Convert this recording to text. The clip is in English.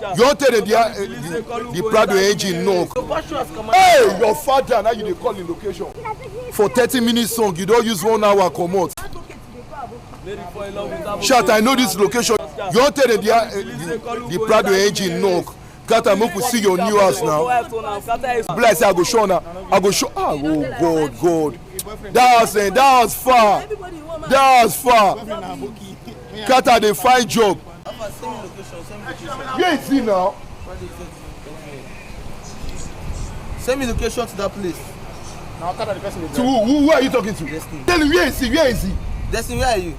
You don't tell the Prado engine knock. Hey, your father, now you dey call in location. For 30 minutes song, you don't use 1 hour comot. Chat, I know this location. You don't tell the Prado engine knock. Kata, make we see your new house now. Be like say I go show now. I go show. Ah, oh God. That was far. That was far. Kata, they find job. Where is he now? Send me location to that place. To who are you talking to? Tell me, where is he? Where is he? Destiny, where are you?